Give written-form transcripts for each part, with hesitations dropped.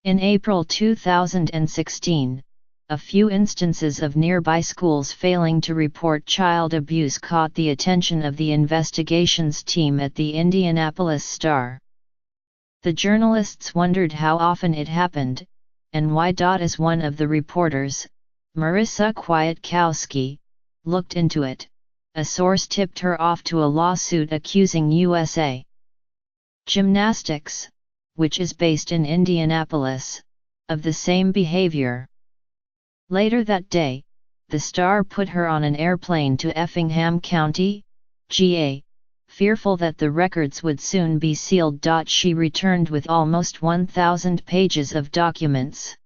In April 2016, a few instances of nearby schools failing to report child abuse caught the attention of the investigations team at the Indianapolis Star. The journalists wondered how often it happened, and why. As one of the reporters, Marissa Kwiatkowski, looked into it, a source tipped her off to a lawsuit accusing USA Gymnastics, which is based in Indianapolis, of the same behavior. Later that day, the Star put her on an airplane to Effingham County, GA, fearful that the records would soon be sealed. She returned with almost 1,000 pages of documents.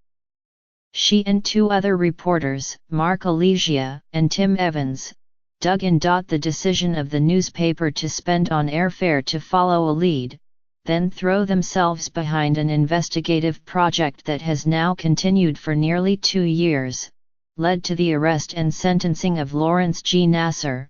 She and two other reporters, Mark Alesia and Tim Evans, dug in. The decision of the newspaper to spend on airfare to follow a lead, then throw themselves behind an investigative project that has now continued for nearly 2 years, led to the arrest and sentencing of Lawrence G. Nasser,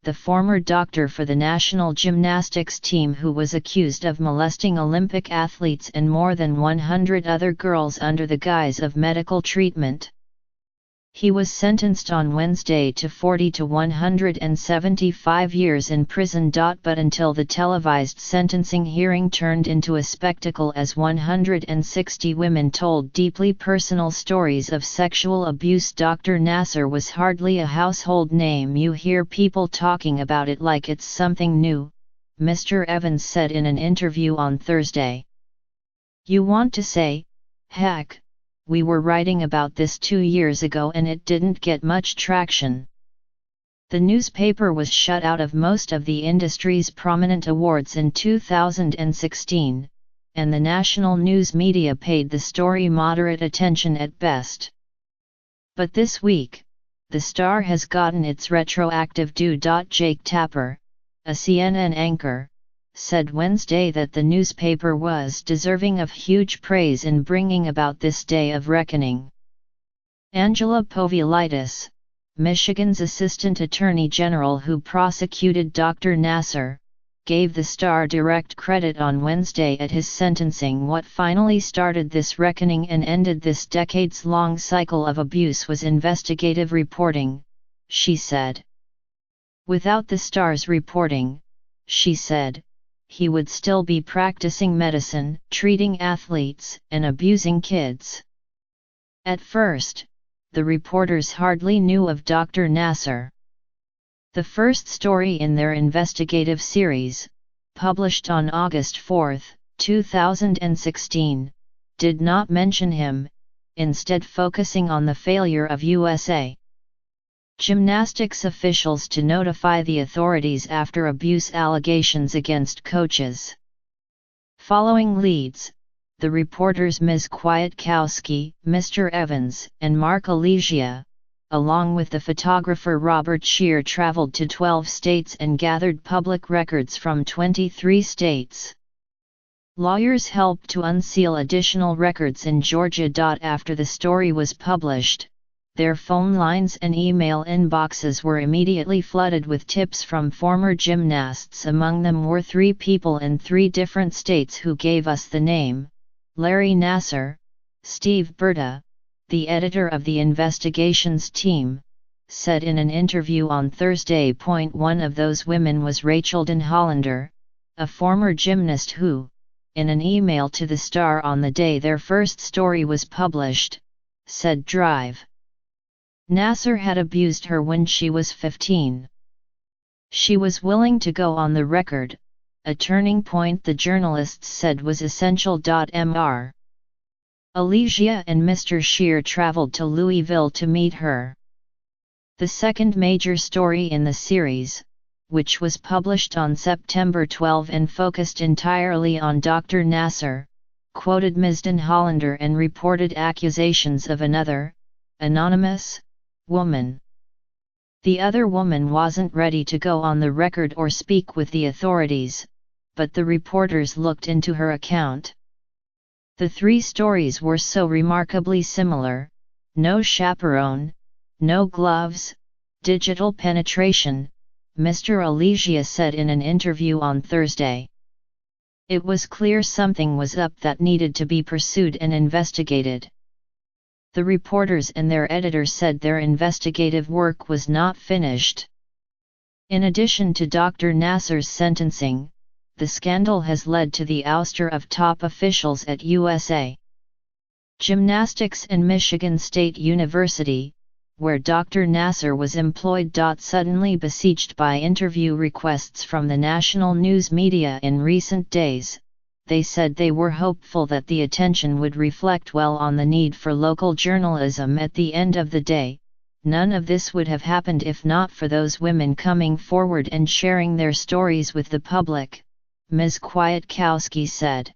the former doctor for the national gymnastics team who was accused of molesting Olympic athletes and more than 100 other girls under the guise of medical treatment. He was sentenced on Wednesday to 40 to 175 years in prison. But until the televised sentencing hearing turned into a spectacle as 160 women told deeply personal stories of sexual abuse, Dr. Nasser was hardly a household name. You hear people talking about it like it's something new, Mr. Evans said in an interview on Thursday. You want to say, heck, we were writing about this 2 years ago and it didn't get much traction. The newspaper was shut out of most of the industry's prominent awards in 2016, and the national news media paid the story moderate attention at best. But this week, the Star has gotten its retroactive due. Jake Tapper, a CNN anchor, said Wednesday that the newspaper was deserving of huge praise in bringing about this day of reckoning. Angela Poviolitis, Michigan's assistant attorney general who prosecuted Dr. Nasser, gave the Star direct credit on Wednesday at his sentencing. What finally started this reckoning and ended this decades-long cycle of abuse was investigative reporting, she said. Without the Star's reporting, she said, he would still be practicing medicine, treating athletes, and abusing kids. At first, the reporters hardly knew of Dr. Nasser. The first story in their investigative series, published on August 4, 2016, did not mention him, instead focusing on the failure of USA Gymnastics officials to notify the authorities after abuse allegations against coaches. Following leads, the reporters Ms. Kwiatkowski, Mr. Evans, and Mark Alesia, along with the photographer Robert Shear, traveled to 12 states and gathered public records from 23 states. Lawyers helped to unseal additional records in Georgia. After the story was published, their phone lines and email inboxes were immediately flooded with tips from former gymnasts. Among them were 3 people in 3 different states who gave us the name: Larry Nasser, Steve Berta, the editor of the investigations team, said in an interview on Thursday. One of those women was Rachel Den Hollander, a former gymnast who, in an email to the Star on the day their first story was published, said Drive. Nasser had abused her when she was 15. She was willing to go on the record, a turning point the journalists said was essential. Mr. Alesia and Mr. Shear traveled to Louisville to meet her. The second major story in the series, which was published on September 12 and focused entirely on Dr. Nasser, quoted Ms. Den Hollander and reported accusations of another, anonymous, woman. The other woman wasn't ready to go on the record or speak with the authorities, but the reporters looked into her account. The 3 stories were so remarkably similar: no chaperone, no gloves, digital penetration, Mr. Alesia said in an interview on Thursday. It was clear something was up that needed to be pursued and investigated. The reporters and their editor said their investigative work was not finished. In addition to Dr. Nasser's sentencing, the scandal has led to the ouster of top officials at USA Gymnastics and Michigan State University, where Dr. Nasser was employed. Suddenly besieged by interview requests from the national news media in recent days, they said they were hopeful that the attention would reflect well on the need for local journalism. At the end of the day, none of this would have happened if not for those women coming forward and sharing their stories with the public, Ms. Kwiatkowski said.